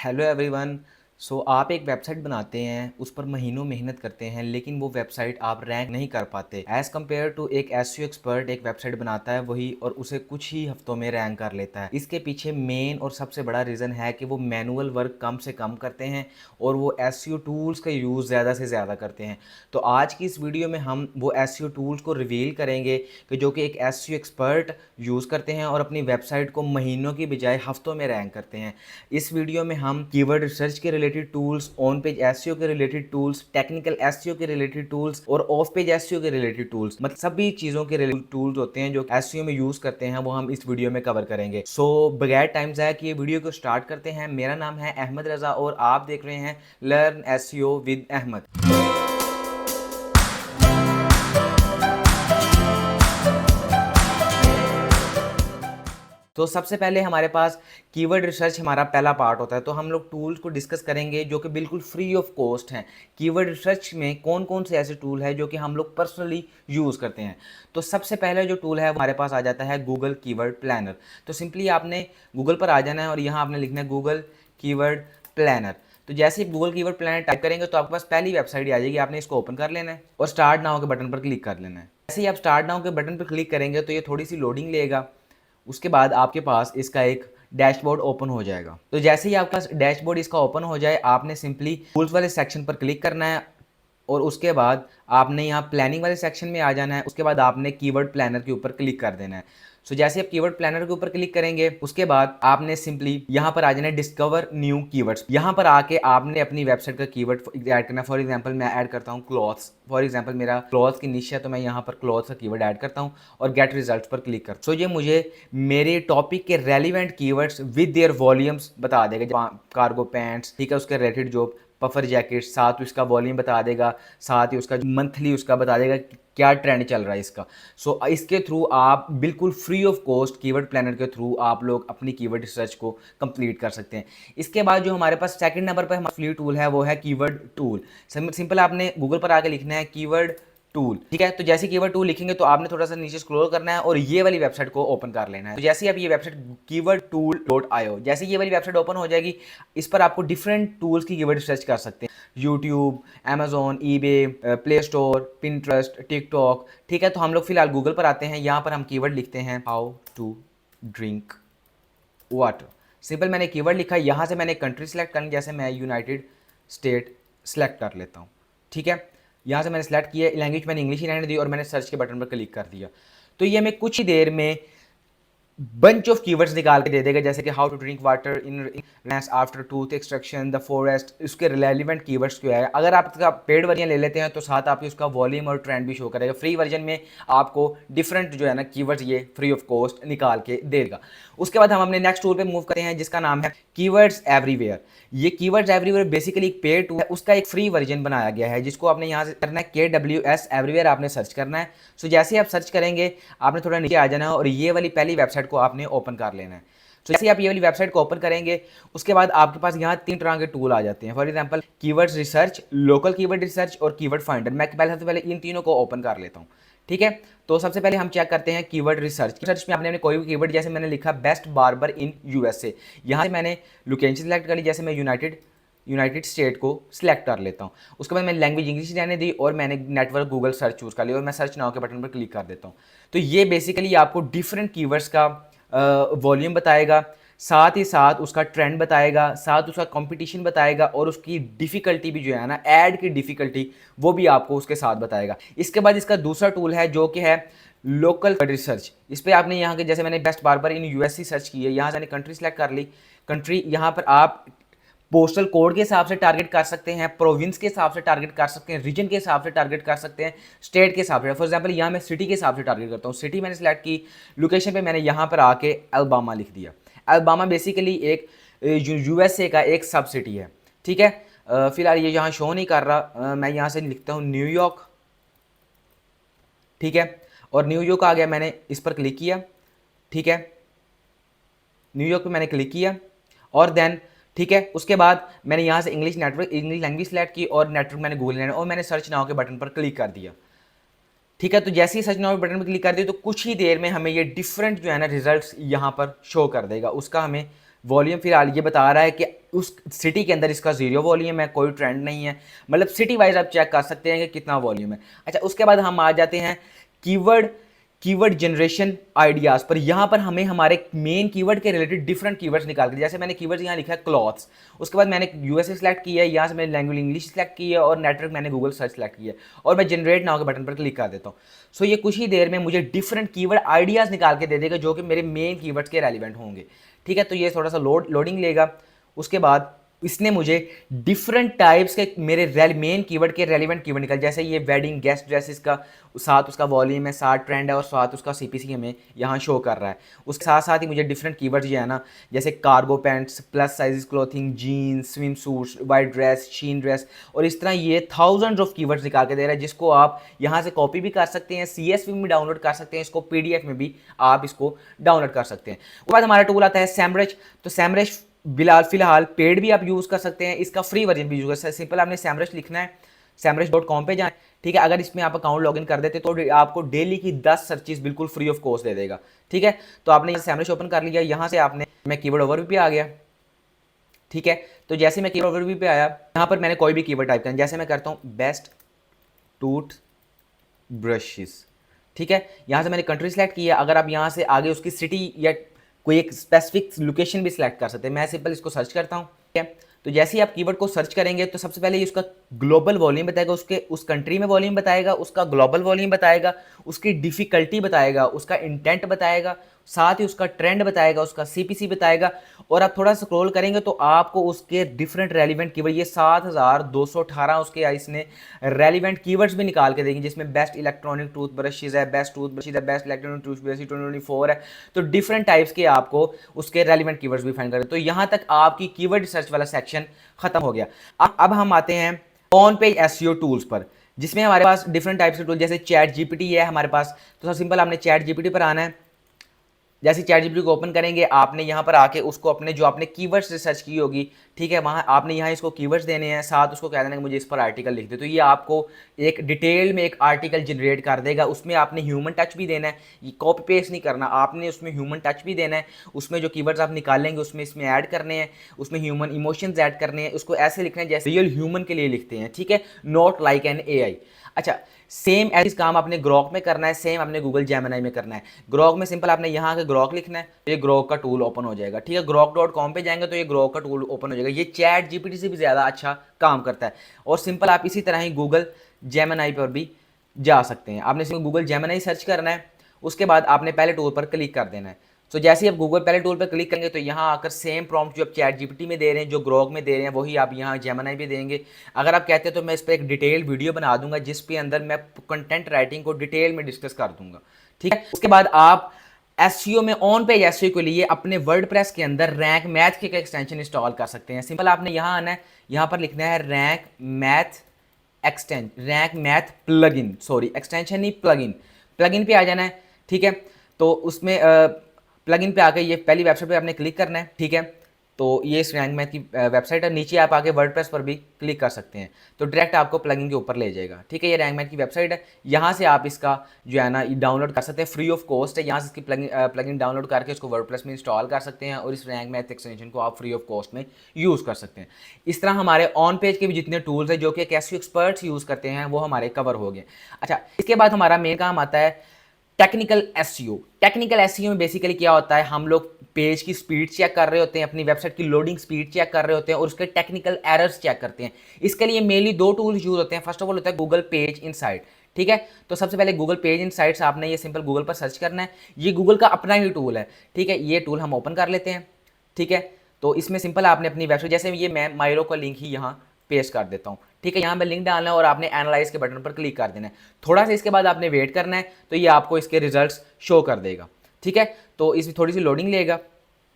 Hello everyone. आप एक website बनाते हैं, उस पर महीनों मेहनत करते हैं, लेकिन वो वेबसाइट आप रैंक नहीं कर पाते एज़ कम्पेयर टू एक एसईओ एक्सपर्ट एक वेबसाइट बनाता है वही और उसे कुछ ही हफ्तों में रैंक कर लेता है। इसके पीछे मेन और सबसे बड़ा रीज़न है कि वो मैनुअल वर्क कम से कम करते हैं और वो एसईओ टूल्स का यूज़ ज़्यादा से ज़्यादा करते हैं। तो आज की इस वीडियो में हम वो एसईओ टूल्स को रिवील करेंगे कि जो कि एक एसईओ एक्सपर्ट यूज़ करते हैं और अपनी वेबसाइट को महीनों की बजाय हफ्तों में रैंक करते हैं। इस वीडियो में हम कीवर्ड रिसर्च के related tools, on page SEO के रिलेटेड टूल्स, टेक्निकल एसईओ के रिलेटेड टूल्स और ऑफ पेज एसईओ के रिलेटेड टूल्स, मतलब सभी चीज़ों के रिलेटेड टूल्स होते हैं जो एसईओ में यूज़ करते हैं, वो हम इस वीडियो में कवर करेंगे। बगैर टाइम ज़ाया किए वीडियो को स्टार्ट करते हैं। मेरा नाम है अहमद रज़ा और आप देख रहे हैं लर्न एसईओ विद अहमद। तो सबसे पहले हमारे पास कीवर्ड रिसर्च हमारा पहला पार्ट होता है। तो हम लोग टूल्स को डिस्कस करेंगे जो कि बिल्कुल फ्री ऑफ कॉस्ट हैं। कीवर्ड रिसर्च में कौन कौन से ऐसे टूल है जो कि हम लोग पर्सनली यूज़ करते हैं। तो सबसे पहले जो टूल है हमारे पास आ जाता है गूगल कीवर्ड प्लानर। तो सिंपली आपने गूगल पर आ जाना है और यहाँ आपने लिखना है गूगल कीवर्ड प्लानर। तो जैसे ही गूगल कीवर्ड प्लानर टाइप करेंगे तो आपके पास पहली वेबसाइट आ जाएगी। आपने इसको ओपन कर लेना है और स्टार्ट नाउ के बटन पर क्लिक कर लेना है। जैसे ही आप स्टार्ट नाउ के बटन पर क्लिक करेंगे तो ये थोड़ी सी लोडिंग लेगा। उसके बाद आपके पास इसका एक डैशबोर्ड ओपन हो जाएगा। तो जैसे ही आपके पास डैशबोर्ड इसका ओपन हो जाए आपने सिंपली टूल्स वाले सेक्शन पर क्लिक करना है और उसके बाद आपने यहाँ प्लानिंग वाले सेक्शन में आ जाना है। उसके बाद आपने कीवर्ड प्लानर के ऊपर क्लिक कर देना है। जैसे आप कीवर्ड प्लानर के ऊपर क्लिक करेंगे उसके बाद आपने सिंपली यहाँ पर आ जाना है डिस्कवर न्यू कीवर्ड्स। यहाँ पर आके आपने अपनी वेबसाइट का कीवर्ड ऐड करना है। फॉर एग्जांपल मैं ऐड करता हूँ क्लॉथ्स। फॉर एग्जांपल मेरा क्लॉथ की निश है तो मैं यहाँ पर क्लॉथ का कीवर्ड ऐड करता हूँ और गेट रिजल्ट्स पर क्लिक करता हूँ। ये मुझे मेरे टॉपिक के relevant keywords with their volumes बता देगा। कार्गो पैंट्स, ठीक है, उसके रिलेटेड जो पफर जैकेट, साथ उसका वॉल्यूम बता देगा, साथ ही उसका मंथली उसका बता देगा क्या ट्रेंड चल रहा है इसका। इसके थ्रू आप बिल्कुल free of cost keyword planner के थ्रू आप लोग अपनी कीवर्ड रिसर्च को कंप्लीट कर सकते हैं। इसके बाद जो हमारे पास सेकंड नंबर पर हमारा फ्री टूल है वो है कीवर्ड टूल। सिंपल आपने गूगल पर आके लिखना है कीवर्ड टूल, ठीक है। तो जैसे कीवर्ड टूल लिखेंगे तो आपने थोड़ा सा नीचे स्क्रॉल करना है और ये वाली वेबसाइट को ओपन कर लेना है। तो जैसे ही आप ये वेबसाइट कीवर्ड टूल .io, जैसे ये वाली वेबसाइट ओपन हो जाएगी इस पर आपको डिफरेंट टूल्स की कीवर्ड रिसर्च कर सकते हैं। YouTube, Amazon, eBay, play store, Pinterest, TikTok, ठीक है। तो हम लोग फिलहाल गूगल पर आते हैं। यहाँ पर हम कीवर्ड लिखते हैं how to drink water. Simple मैंने कीवर्ड लिखा, यहाँ से मैंने कंट्री सेलेक्ट करनी, जैसे मैं यूनाइटेड स्टेट सेलेक्ट कर लेता हूँ, ठीक है। यहाँ से मैंने सेलेक्ट किया, लैंग्वेज मैंने इंग्लिश ही रहने दी और मैंने सर्च के बटन पर क्लिक कर दिया। तो ये हमें कुछ ही देर में बंच ऑफ कीवर्ड्स निकाल के दे देगा, जैसे कि how to drink water in after tooth extraction the forest. उसके रेलेवेंट कीवर्ड्स क्या है। अगर आप इसका पेड वर्जन ले लेते हैं तो साथ आप उसका वॉल्यूम और ट्रेंड भी शो करेगा। फ्री वर्जन में आपको डिफरेंट जो है ना कीवर्ड्स ये फ्री ऑफ कॉस्ट निकाल के देगा। उसके बाद हम अपने नेक्स्ट टूल पे मूव करते हैं जिसका नाम है कीवर्ड्स एवरीवेयर। ये कीवर्ड्स एवरीवेयर बेसिकली एक पेड टूल है, उसका एक फ्री वर्जन बनाया गया है जिसको आपने यहाँ से करना है KWS एवरीवेयर आपने सर्च करना है। जैसे ही आप सर्च करेंगे आपने थोड़ा नीचे आ जाना है और ये वाली पहली वेबसाइट को आपने ओपन कर लेना है। जैसे आप ये वाली वेबसाइट को ओपन करेंगे उसके बाद आपके पास यहाँ 3 तरह के टूल आ जाते हैं। For example keywords research, local keyword research और कीवर्ड फाइंडर। मैं सबसे पहले इन तीनों को ओपन कर लेता हूँ, ठीक है। तो सबसे पहले हम चेक करते हैं कीवर्ड रिसर्च। रिसर्च में आपने कोई भी कीवर्ड, जैसे मैंने लिखा बेस्ट बार्बर इन USA, यहाँ से मैंने लोकेशन सेलेक्ट कर ली, जैसे मैं यूनाइटेड स्टेट को सिलेक्ट कर लेता हूँ। उसके बाद मैंने लैंग्वेज इंग्लिश रहने दी और मैंने नेटवर्क गूगल सर्च चूज़ कर लिया और मैं सर्च नाउ के बटन पर क्लिक कर देता हूँ। तो ये बेसिकली आपको डिफरेंट कीवर्ड्स का वॉल्यूम बताएगा, साथ ही साथ उसका ट्रेंड बताएगा, साथ उसका कंपटीशन बताएगा और उसकी डिफ़िकल्टी भी जो है ना, ऐड की डिफ़िकल्टी, वो भी आपको उसके साथ बताएगा। इसके बाद इसका दूसरा टूल है जो कि है लोकल रिसर्च। इस पर आपने यहाँ के, जैसे मैंने बेस्ट बार्बर इन USA सर्च की है, यहाँ से मैंने कंट्री सेलेक्ट कर ली। कंट्री यहाँ पर आप पोस्टल कोड के हिसाब से टारगेट कर सकते हैं, प्रोविंस के हिसाब से टारगेट कर सकते हैं, रीजन के हिसाब से टारगेट कर सकते हैं, स्टेट के हिसाब से। फॉर एग्जांपल यहाँ मैं सिटी के हिसाब से टारगेट करता हूँ। सिटी मैंने सेलेक्ट की, लोकेशन पे मैंने यहाँ पर आके अल्बामा लिख दिया। अल्बामा बेसिकली एक USA का एक सब सिटी है, ठीक है। फिलहाल ये यहाँ शो नहीं कर रहा, मैं यहाँ से लिखता हूँ न्यूयॉर्क, ठीक है। और न्यूयॉर्क आ गया, मैंने इस पर क्लिक किया, ठीक है। न्यूयॉर्क पे मैंने क्लिक किया और देन, ठीक है, उसके बाद मैंने यहाँ से इंग्लिश लैंग्वेज सेलेक्ट की और नेटवर्क मैंने गूगल लेना और मैंने सर्च नाउ के बटन पर क्लिक कर दिया, ठीक है। तो जैसे ही सर्च नाउ के बटन पर क्लिक कर दिया तो कुछ ही देर में हमें ये डिफरेंट जो है ना रिजल्ट्स यहाँ पर शो कर देगा। उसका हमें वॉल्यूम फिलहाल ये बता रहा है कि उस सिटी के अंदर इसका जीरो वॉल्यूम है, कोई ट्रेंड नहीं है, मतलब सिटी वाइज आप चेक कर सकते हैं कि कितना वॉल्यूम है। अच्छा, उसके बाद हम आ जाते हैं कीवर्ड कीवर्ड जनरेशन आइडियाज़ पर। यहाँ पर हमें हमारे मेन कीवर्ड के रिलेटेड डिफरेंट कीवर्ड्स निकाल के, जैसे मैंने कीवर्ड्स यहाँ लिखा है क्लॉथ्स, उसके बाद मैंने यूएसए सेलेक्ट किया है, यहाँ से मैंने लैंग्वेज इंग्लिश सेलेक्ट की है और नेटवर्क मैंने गूगल सर्च सेलेक्ट किया है और मैं जनरेट नाउ के बटन पर क्लिक कर देता हूँ। सो ये कुछ ही देर में मुझे डिफरेंट कीवर्ड आइडियाज़ निकाल के दे देगा जो कि मेरे मेन कीवर्ड्स के रेलिवेंट होंगे। ठीक है, तो ये थोड़ा सा लोडिंग लेगा। उसके बाद इसने मुझे डिफरेंट टाइप्स के मेरे मेन कीवर्ड के रेलिवेंट कीवर्ड निकल, जैसे ये वेडिंग गेस्ट ड्रेसेस का साथ उसका वॉल्यूम है, साथ ट्रेंड है और साथ उसका सीपीसी हमें यहाँ शो कर रहा है। उसके साथ साथ ही मुझे डिफरेंट कीवर्ड जो है ना, जैसे cargo pants, plus size clothing, jeans, swimsuits, white dress, sheen dress और इस तरह ये थाउजेंड्स ऑफ कीवर्ड्स निकाल के दे रहा है, जिसको आप यहाँ से कॉपी भी कर सकते हैं, CSV में डाउनलोड कर सकते हैं, इसको PDF में भी आप इसको डाउनलोड कर सकते हैं। उसके बाद हमारा टूल आता है सैमरज। तो सैमरज फिलहाल पेड भी आप यूज़ कर सकते हैं, इसका फ्री वर्जन भी यूज़ कर सकते हैं। सिंपल आपने सैमरज लिखना है, samrush.com पे जाएं। ठीक है, अगर इसमें आप अकाउंट लॉगिन कर देते तो आपको डेली की 10 सर्चेस बिल्कुल फ्री ऑफ कॉस्ट दे देगा। ठीक है, तो आपने सैमरज ओपन कर लिया, यहाँ से आपने, मैं कीवर्ड ओवरव्यू पे आ गया। ठीक है, तो जैसे मैं कीवर्ड ओवरव्यू पे आया, यहाँ पर मैंने कोई भी कीवर्ड टाइप करना, जैसे मैं करता हूँ बेस्ट टूथ ब्रशेस। ठीक है, यहाँ से मैंने कंट्री सेलेक्ट किया। अगर आप यहाँ से आगे उसकी सिटी या कोई एक स्पेसिफिक लोकेशन भी सिलेक्ट कर सकते हैं। मैं सिंपल इसको सर्च करता हूँ। ठीक है, तो जैसे ही आप कीवर्ड को सर्च करेंगे तो सबसे पहले उसका ग्लोबल वॉल्यूम बताएगा, उसके उस कंट्री में वॉल्यूम बताएगा, उसका ग्लोबल वॉल्यूम बताएगा, उसकी डिफिकल्टी बताएगा, उसका इंटेंट बताएगा, साथ ही उसका ट्रेंड बताएगा, उसका CPC बताएगा। और आप थोड़ा स्क्रॉल करेंगे तो आपको उसके डिफरेंट रेलिवेंट कीवर्ड, ये 7218 उसके इसने रेलिवेंट कीवर्ड्स भी निकाल के देंगे, जिसमें बेस्ट इलेक्ट्रॉनिक टूथ ब्रशेज है, बेस्ट टूथ ब्रशेज है, बेस्ट इलेक्ट्रॉनिक टूथ ब्रश 2024 है। तो डिफरेंट टाइप्स के आपको उसके रेलिवेंट कीवर्ड्स भी फाइंड करें। तो यहाँ तक आपकी कीवर्ड रिसर्च वाला सेक्शन खत्म हो गया। अब हम आते हैं ऑन पेज SEO टूल्स पर, जिसमें हमारे पास डिफरेंट टाइप्स के टूल, जैसे चैट GPT है हमारे पास। तो सब सिंपल आपने चैट GPT पर आना है। जैसे चैट GPT को ओपन करेंगे, आपने यहाँ पर आके उसको अपने जो आपने कीवर्ड्स रिसर्च की होगी, ठीक है, वहाँ आपने यहाँ इसको कीवर्ड्स देने हैं, साथ उसको कह देना कि मुझे इस पर आर्टिकल लिख दे। तो ये आपको एक डिटेल में एक आर्टिकल जनरेट कर देगा। उसमें आपने ह्यूमन टच भी देना है, ये कॉपी पेस्ट नहीं करना, आपने उसमें ह्यूमन टच भी देना है। उसमें जो कीवर्ड्स आप निकालेंगे उसमें इसमें ऐड करने हैं, उसमें ह्यूमन इमोशंस ऐड करने हैं, उसको ऐसे लिखना है जैसे रियल ह्यूमन के लिए लिखते हैं। ठीक है, नॉट लाइक एन AI। अच्छा, सेम ऐसा काम आपने ग्रॉक में करना है, सेम आपने गूगल जेमिनी में करना है। ग्रॉक में सिंपल आपने यहाँ आके ग्रॉक लिखना है, तो ये ग्रॉक का टूल ओपन हो जाएगा। ठीक है, grok.com पे जाएंगे तो ये ग्रॉक का टूल ओपन हो जाएगा। ये चैट GPT से भी ज़्यादा अच्छा काम करता है। और सिंपल आप इसी तरह ही गूगल जेमिनी पर भी जा सकते हैं। आपने सिंपल गूगल जेमिनी सर्च करना है, उसके बाद आपने पहले टूल पर क्लिक कर देना है। तो जैसे ही आप गूगल पहले टूल पर क्लिक करेंगे तो यहाँ आकर सेम प्रॉम्प्ट जो आप चैट GPT में दे रहे हैं, जो ग्रॉक में दे रहे हैं, वही आप यहाँ जेमिनी भी देंगे। अगर आप कहते हैं तो मैं इस पर एक डिटेल वीडियो बना दूंगा, जिस पे अंदर मैं कंटेंट राइटिंग को डिटेल में डिस्कस कर दूंगा। ठीक है, उसके बाद आप SEO में ऑन पेज SEO के लिए अपने वर्डप्रेस के अंदर रैंक मैथ के एक्सटेंशन इंस्टॉल कर सकते हैं। सिंपल आपने यहाँ आना है, यहाँ पर लिखना है rank math plugin, sorry extension नहीं, प्लगइन पे आ जाना है। ठीक है, तो उसमें प्लगइन पे आके ये पहली वेबसाइट पे आपने क्लिक करना है। ठीक है, तो ये इस रैंक मैथ की वेबसाइट है। नीचे आप आके वर्डप्रेस पर भी क्लिक कर सकते हैं, तो डायरेक्ट आपको प्लगइन के ऊपर ले जाएगा। ठीक है, ये रैंक मैथ की वेबसाइट है, यहाँ से आप इसका जो है ना डाउनलोड कर सकते हैं, फ्री ऑफ कॉस्ट है। यहाँ से इसकी प्लगइन डाउनलोड करके उसको वर्डप्रेस में इंस्टॉल कर सकते हैं और इस रैंक मैथ एक्सटेंशन को आप फ्री ऑफ कॉस्ट में यूज़ कर सकते हैं। इस तरह हमारे ऑन पेज के भी जितने टूल्स हैं जो कि SEO एक्सपर्ट्स यूज़ करते हैं वो हमारे कवर हो गए। अच्छा, इसके बाद हमारा मेन काम आता है टेक्निकल SEO। टेक्निकल SEO में बेसिकली क्या होता है, हम लोग पेज की स्पीड चेक कर रहे होते हैं, अपनी वेबसाइट की लोडिंग स्पीड चेक कर रहे होते हैं और उसके टेक्निकल एरर्स चेक करते हैं। इसके लिए मेनली 2 टूल्स यूज होते हैं। फर्स्ट ऑफ ऑल होता है गूगल पेज इनसाइट। ठीक है, तो सबसे पहले गूगल पेज इनसाइट्स आपने ये सिंपल गूगल पर सर्च करना है। ये गूगल का अपना ही टूल है। ठीक है, ये टूल हम ओपन कर लेते हैं। ठीक है, तो इसमें सिंपल आपने अपनी वेबसाइट, जैसे ये मैं मायरो का लिंक ही यहाँ पेस्ट कर देता हूँ। ठीक है, यहाँ पे लिंक डालना है और आपने एनालाइज के बटन पर क्लिक कर देना है। थोड़ा सा इसके बाद आपने वेट करना है, तो ये आपको इसके रिजल्ट्स शो कर देगा। ठीक है, तो इसमें थोड़ी सी लोडिंग लेगा।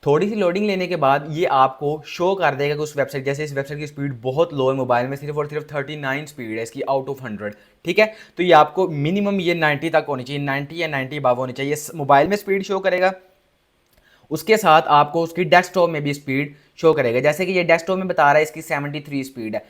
थोड़ी सी लोडिंग लेने के बाद ये आपको शो कर देगा कि उस वेबसाइट, जैसे इस वेबसाइट की स्पीड बहुत लो है, मोबाइल में सिर्फ और सिर्फ 39 स्पीड है इसकी आउट ऑफ 100। ठीक है, तो ये आपको मिनिमम ये 90 तक होनी चाहिए, 90 या 90 अबव होनी चाहिए मोबाइल में स्पीड शो करेगा। उसके साथ आपको उसकी डेस्कटॉप में भी स्पीड शो करेगा। जैसे कि ये डेस्कटॉप में बता रहा है इसकी 73 स्पीड है,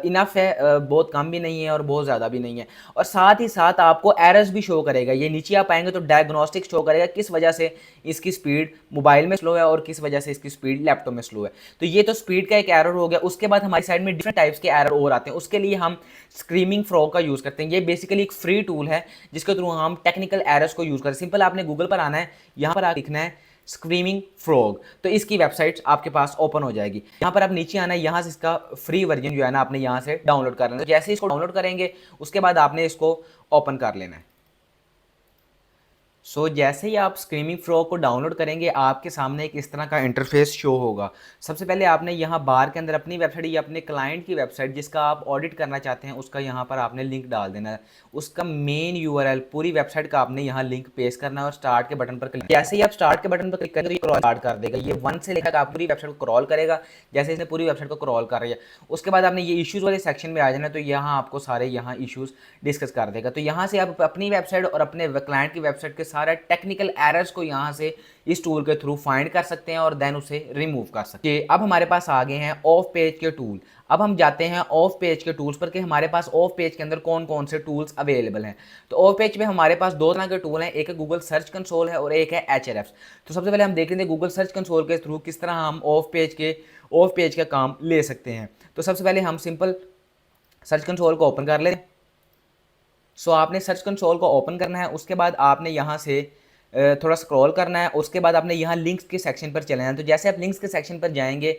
इनफ है, बहुत कम भी नहीं है और बहुत ज़्यादा भी नहीं है। और साथ ही साथ आपको एरर्स भी शो करेगा। ये नीचे आप आएंगे तो डायग्नोस्टिक शो करेगा किस वजह से इसकी स्पीड मोबाइल में स्लो है और किस वजह से इसकी स्पीड लैपटॉप में स्लो है। तो ये तो स्पीड का एक एरर हो गया। उसके बाद हमारी साइड में डिफरेंट टाइप्स के एरर और आते हैं। उसके लिए हम स्क्रीमिंग फ्रॉग का यूज़ करते हैं। ये बेसिकली एक फ्री टूल है जिसके थ्रू हम टेक्निकल एरर्स को यूज़ करते हैं। सिंपल आपने गूगल पर आना है, यहाँ पर आप लिखना है स्क्रीमिंग फ्रॉग, तो इसकी वेबसाइट आपके पास ओपन हो जाएगी। यहाँ पर आप नीचे आना है, यहाँ से इसका फ्री वर्जन जो है ना आपने यहाँ से डाउनलोड कर लेना है। तो जैसे इसको डाउनलोड करेंगे उसके बाद आपने इसको ओपन कर लेना है। जैसे ही आप स्क्रीमिंग फ्रॉग को डाउनलोड करेंगे आपके सामने एक इस तरह का इंटरफेस शो होगा। सबसे पहले आपने यहाँ बार के अंदर अपनी वेबसाइट या अपने क्लाइंट की वेबसाइट जिसका आप ऑडिट करना चाहते हैं उसका यहाँ पर आपने लिंक डाल देना है। उसका मेन यूआरएल पूरी वेबसाइट का आपने यहाँ लिंक पेस्ट करना है और स्टार्ट के बटन पर क्लिक। जैसे ही आप स्टार्ट के बटन पर क्लिक करेंगे तो ये स्टार्ट कर देगा। ये 1 से लेकर आप पूरी वेबसाइट को क्रॉल करेगा। जैसे इसने पूरी वेबसाइट को क्रॉल कर रही है उसके बाद आपने ये इश्यूज़ वाले सेक्शन में आ जाना, तो यहाँ आपको सारे यहाँ इश्यूज़ डिस्कस कर देगा। तो यहाँ से आप अपनी वेबसाइट और अपने क्लाइंट की वेबसाइट के सारे टेक्निकल एरर्स को यहाँ से इस टूल के थ्रू फाइंड कर सकते हैं और देन उसे रिमूव कर सकते हैं। अब हमारे पास आ गए हैं ऑफ पेज के टूल। अब हम जाते हैं ऑफ पेज के टूल्स पर कि हमारे पास ऑफ पेज के अंदर कौन कौन से टूल्स अवेलेबल हैं। तो ऑफ पेज में हमारे पास दो तरह के टूल हैं, एक है गूगल सर्च कंसोल है और एक है एचआरएफ्स। तो सबसे पहले हम देख लेते हैं गूगल सर्च कंसोल के थ्रू किस तरह हम ऑफ पेज का काम ले सकते हैं। तो सबसे पहले हम सिंपल सर्च कंसोल को ओपन कर लें। आपने सर्च कंसोल को ओपन करना है, उसके बाद आपने यहाँ से थोड़ा स्क्रॉल करना है। उसके बाद आपने यहाँ लिंक्स के सेक्शन पर चले जाना है। तो जैसे आप लिंक्स के सेक्शन पर जाएंगे,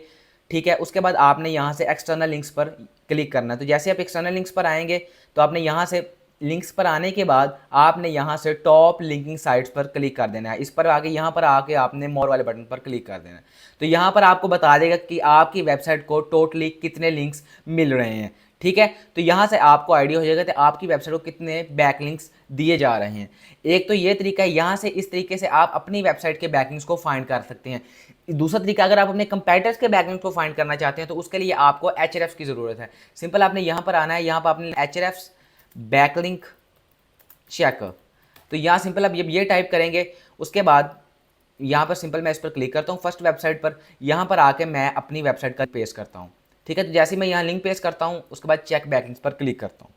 ठीक है, उसके बाद आपने यहाँ से एक्सटर्नल लिंक्स पर क्लिक करना है। तो जैसे आप एक्सटर्नल लिंक्स पर आएंगे तो आपने यहाँ से लिंक्स पर आने के बाद आपने यहाँ से टॉप लिंकिंग साइट्स पर क्लिक कर देना है। इस पर आके यहाँ पर आके आपने मोर वाले बटन पर क्लिक कर देना है। तो यहाँ पर आपको बता देगा कि आपकी वेबसाइट को टोटली कितने लिंक्स मिल रहे हैं, ठीक है। तो यहाँ से आपको आइडिया हो जाएगा कि आपकी वेबसाइट को कितने बैकलिंक्स दिए जा रहे हैं। एक तो ये तरीका है, यहाँ से इस तरीके से आप अपनी वेबसाइट के बैकलिंक्स को फाइंड कर सकते हैं। दूसरा तरीका, अगर आप अपने कंपेटिटर्स के बैकलिंक्स को फाइंड करना चाहते हैं तो उसके लिए आपको एचआरएफ्स की ज़रूरत है। सिंपल आपने यहाँ पर आना है, यहाँ पर आपने एचआरएफ्स बैकलिंक चेक, तो यहाँ सिंपल आप ये टाइप करेंगे। उसके बाद यहाँ पर सिंपल मैं इस पर क्लिक करता हूँ फर्स्ट वेबसाइट पर। यहाँ पर आके मैं अपनी वेबसाइट का पेस्ट करता हूँ, ठीक है। तो जैसे मैं यहाँ लिंक पेस्ट करता हूँ उसके बाद चेक बैकलिंक्स पर क्लिक करता हूँ,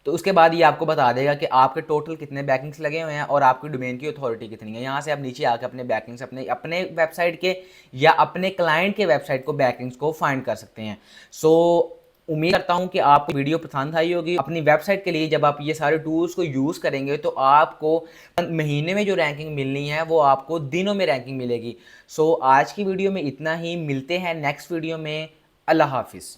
तो उसके बाद ये आपको बता देगा कि आपके टोटल कितने बैकलिंक्स लगे हुए हैं और आपकी डोमेन की अथॉरिटी कितनी है। यहाँ से आप नीचे आकर अपने बैकलिंक्स अपने वेबसाइट के या अपने क्लाइंट के वेबसाइट को बैकलिंक्स को फाइंड कर सकते हैं। उम्मीद करता हूँ कि आपको वीडियो पसंद आई होगी। अपनी वेबसाइट के लिए जब आप ये सारे टूल्स को यूज़ करेंगे तो आपको महीने में जो रैंकिंग मिलनी है वो आपको दिनों में रैंकिंग मिलेगी। आज की वीडियो में इतना ही, मिलते हैं नेक्स्ट वीडियो में। अल्लाह हाफिज़।